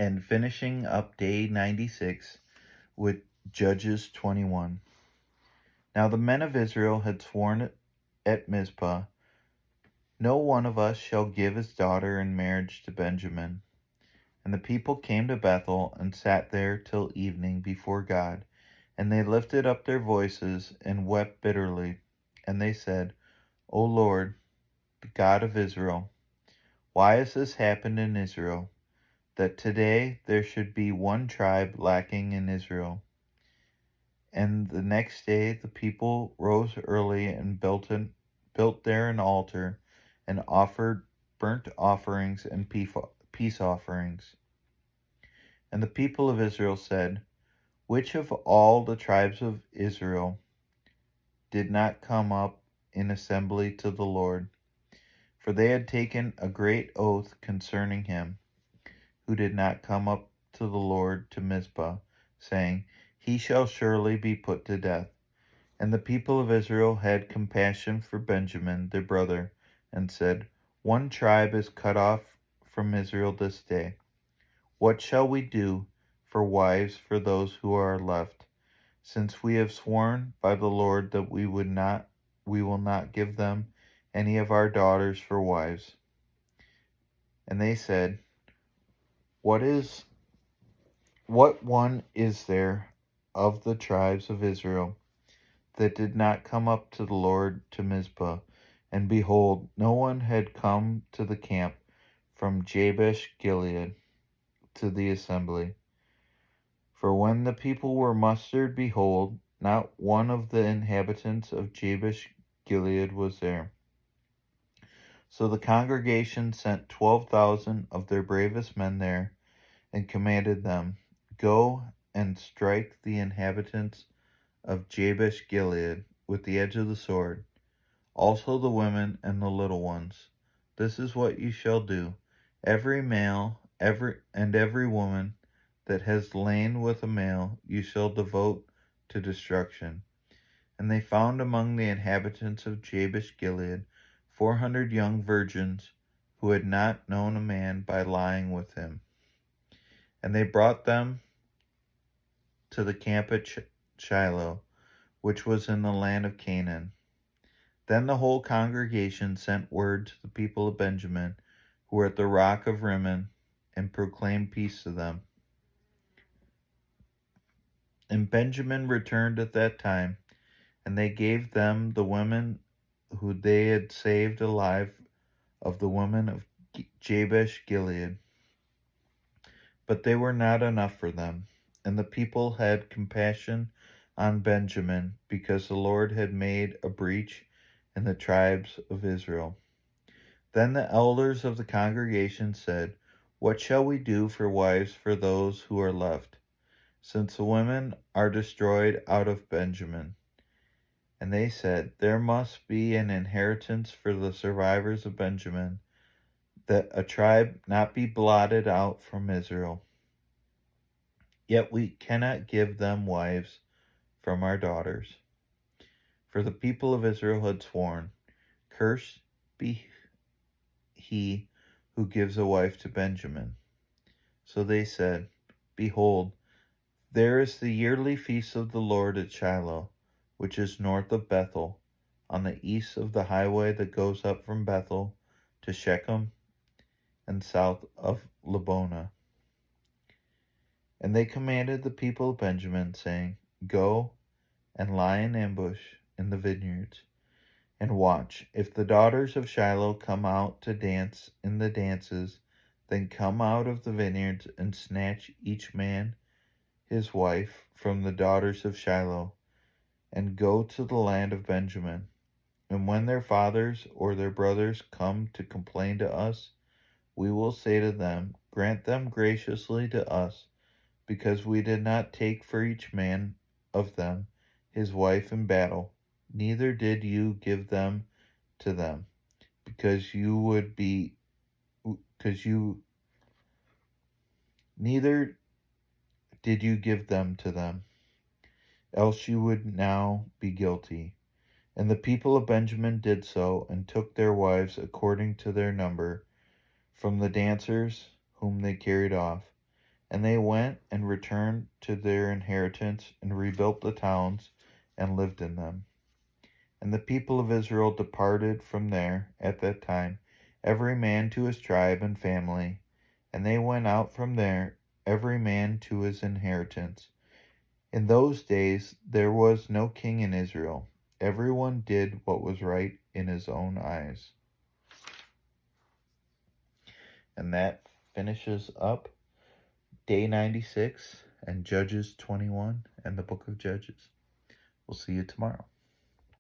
and finishing up day 96 with Judges 21. Now the men of Israel had sworn at Mizpah, "No one of us shall give his daughter in marriage to Benjamin." And the people came to Bethel and sat there till evening before God. And they lifted up their voices and wept bitterly. And they said, "O Lord, the God of Israel, why has this happened in Israel, that today there should be one tribe lacking in Israel?" And the next day the people rose early and built there an altar and offered burnt offerings and peace offerings. And the people of Israel said, "Which of all the tribes of Israel did not come up in assembly to the Lord?" For they had taken a great oath concerning him, who did not come up to the Lord to Mizpah, saying, "He shall surely be put to death." And the people of Israel had compassion for Benjamin their brother, and said, "One tribe is cut off from Israel this day. What shall we do for wives for those who are left, since we have sworn by the Lord that we will not give them any of our daughters for wives?" And they said, What one is there of the tribes of Israel that did not come up to the Lord to Mizpah? And behold, no one had come to the camp from Jabesh Gilead to the assembly. For when the people were mustered, behold, not one of the inhabitants of Jabesh Gilead was there. So the congregation sent 12,000 of their bravest men there, and commanded them, "Go and strike the inhabitants of Jabesh Gilead with the edge of the sword, also the women and the little ones. This is what you shall do: every male, every woman that has lain with a male you shall devote to destruction." And they found among the inhabitants of Jabesh Gilead 400 young virgins who had not known a man by lying with him. And they brought them to the camp at Shiloh, which was in the land of Canaan. Then the whole congregation sent word to the people of Benjamin, who were at the rock of Rimmon, and proclaimed peace to them. And Benjamin returned at that time, and they gave them the women who they had saved alive of the women of Jabesh Gilead. But they were not enough for them. And the people had compassion on Benjamin, because the Lord had made a breach in the tribes of Israel. Then the elders of the congregation said, "What shall we do for wives for those who are left, since the women are destroyed out of Benjamin?" And they said, "There must be an inheritance for the survivors of Benjamin, that a tribe not be blotted out from Israel. Yet we cannot give them wives from our daughters." For the people of Israel had sworn, "Cursed be he who gives a wife to Benjamin." So they said, "Behold, there is the yearly feast of the Lord at Shiloh, which is north of Bethel, on the east of the highway that goes up from Bethel to Shechem, and south of Lebonah." And they commanded the people of Benjamin, saying, "Go and lie in ambush in the vineyards, and watch. If the daughters of Shiloh come out to dance in the dances, then come out of the vineyards and snatch each man his wife from the daughters of Shiloh, and go to the land of Benjamin. And when their fathers or their brothers come to complain to us, we will say to them, Grant them graciously to us, because we did not take for each man of them his wife in battle, neither did you give them to them, neither did you give them to them, else you would now be guilty." And the people of Benjamin did so, and took their wives according to their number from the dancers whom they carried off. And they went and returned to their inheritance and rebuilt the towns and lived in them. And the people of Israel departed from there at that time, every man to his tribe and family. And they went out from there, every man to his inheritance. In those days there was no king in Israel. Everyone did what was right in his own eyes. And that finishes up day 96 and Judges 21 and the book of Judges. We'll see you tomorrow.